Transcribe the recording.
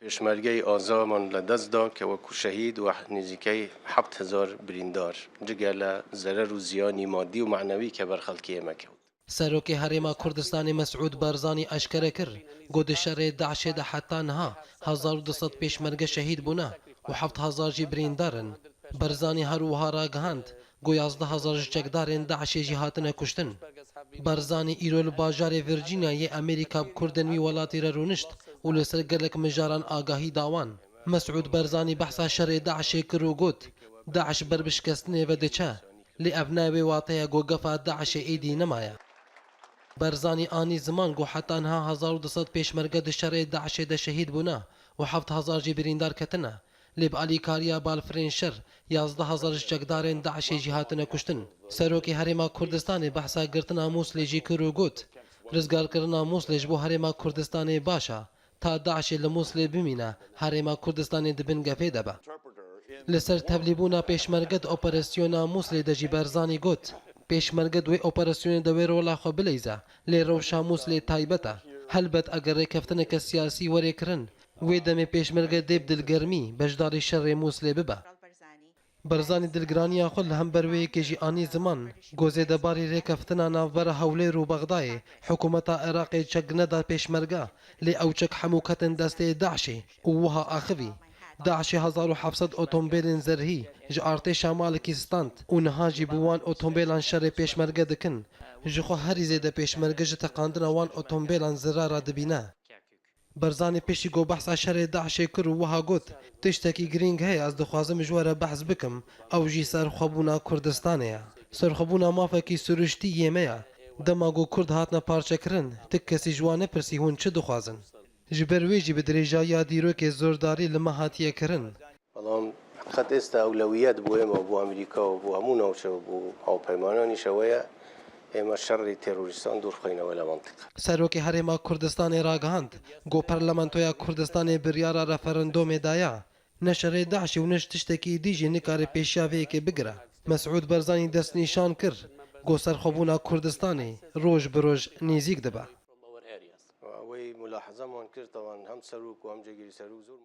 پێشمەرگەی ئازامان لەدەستدا کە وەکو شەهید و نزیکەی 7,000 بریندار جگە لە زەرەر و زیانی مادی و معنەوی کە بەر خەڵکی ئێمە کەوت. سەرۆکی هەرێما کوردستانی مەسعود بارزانی ئەشکەرە کرد گۆدە شەڕێ داعشێدا حتا نەها 1200 پێشمەرگە شەهید بوونە و 7,000 جی بریندارن. بەرزانی هەروەها ڕاگەهاند گۆ 11,000 چەکدارên داعشێژی هاتنە کوشتن. بەرزانی ئیرۆ لە باژارێ ڤیرجینیایê ئەمریکا بکوردن وی وڵاتی رە ڕوونشت و لەسەر گەلک مژاران ئاگاهی داوان. مەسعود بەرزانی بەحسا شەڕێ داعشێ کرد و گوت داعش بربشکستنێ بە دەچە لێ ئەڤ ناوێ واتەیە گۆگەفا داعشێ ئیدی نەمایە. بەرزانی ئانی زمان گۆ حتانها 1200 پێشمەرگە دشەڕێ داعشێدە شەهید بوونە و 7,000 جی بریندار کەتنە. لێب ئالیکاریا بالفرێن شەر 11,000 چەکدارên داعشێژی هاتنە کوشتن. سەرۆکی هەرێما کوردستانی بەحسا گرتنا مووسڵێژی کرد و گوت ڕزگارکردنا مووسڵێژ بۆ هەرێما کوردستانی باشە تا داعشێ لە مووسڵێ بمینە هەرێما کوردستانی دبن گەپێ دەبە. لەسەر تەبلیبوونا پێشمەرگەت ئۆپەرسیۆنا مووسڵێ دەژی بەرزانی گوت پێشمەرگە دوێ ئۆپەرسیۆنە دەوێ ڕۆڵاخۆ بلەیزە لێ ڕەوشا مووسڵێ تایبەتە هەلبەت ئەگەر ڕێکەفتنێکە سیاسی وەرێکردن وێ دەمێ پێشمەرگە دێب دلگەرمی بەشداری شەڕێ مووسڵێ ببە. بەرزانی دلگرانیا خۆ لە هەم بەروەیەکێژی ئانی زمان گۆزێ دەباری ڕێکەفتنا ناوبەرە هەولێر و بەغدایێ حکوومەتا عێراقی چەک نەدا پێشمەرگە لێ ئەو چەک هەموو کەتن دەستێ داعشێ و وها ئاخوی. داعشی 1700 ئۆتۆمبیلên زەرهی ji artêşa Malekî stand û niha jî bi wan ئۆتۆمبیlan şerê pêşmerge dikin. Ji xwe herî zêde pêşmerge ji teqandina wan ئۆتۆمبیlan zirara dibîne. Berzanî pêşî got behsa şerê Daişê kir û wiha got tiştekî giring heye ez dixwazim ji we re behs bikim ew jî serxwebûna Kurdistanê ye. Serxwebûna mafekî süruştî me ye. Dema got Kurd hatine parçekirin tik kesî ji wan nepirsî hûn çi dixwazin. Ji ber wê jî bi dirêjaya dîrokê zordarî li me hatiye kirin. بەڵام حقیقەت ئێستا ئەولەویەت بۆ ئێمە بۆ ئەمریکا و بۆ هەموو ناوچە بۆ هاوپەیمانانیشەوەیە ئێمە شەڕی تێرۆریستان دوورخۆینەوە لە مەنتیقە. سەرۆکی هەرێما کوردستانی ڕاگەهاند گۆ پەرلەمانتۆیا کوردستانی بریارە ڕەفەرەندۆمێدایە نەشەڕێ داعشی و نەش تشتێکی دیژی نکارێ پێشیاوەیەکێ بگرە. مەسعود بەرزانی دەستنیشان کرد گۆ سەرخۆبوونا کوردستانی ڕۆژ بڕۆژ نزیک دەبە. ئەوەی ملاحەزەمان کرد تەوان هەم سەرۆک و هەم جێگیری سەرۆک زۆر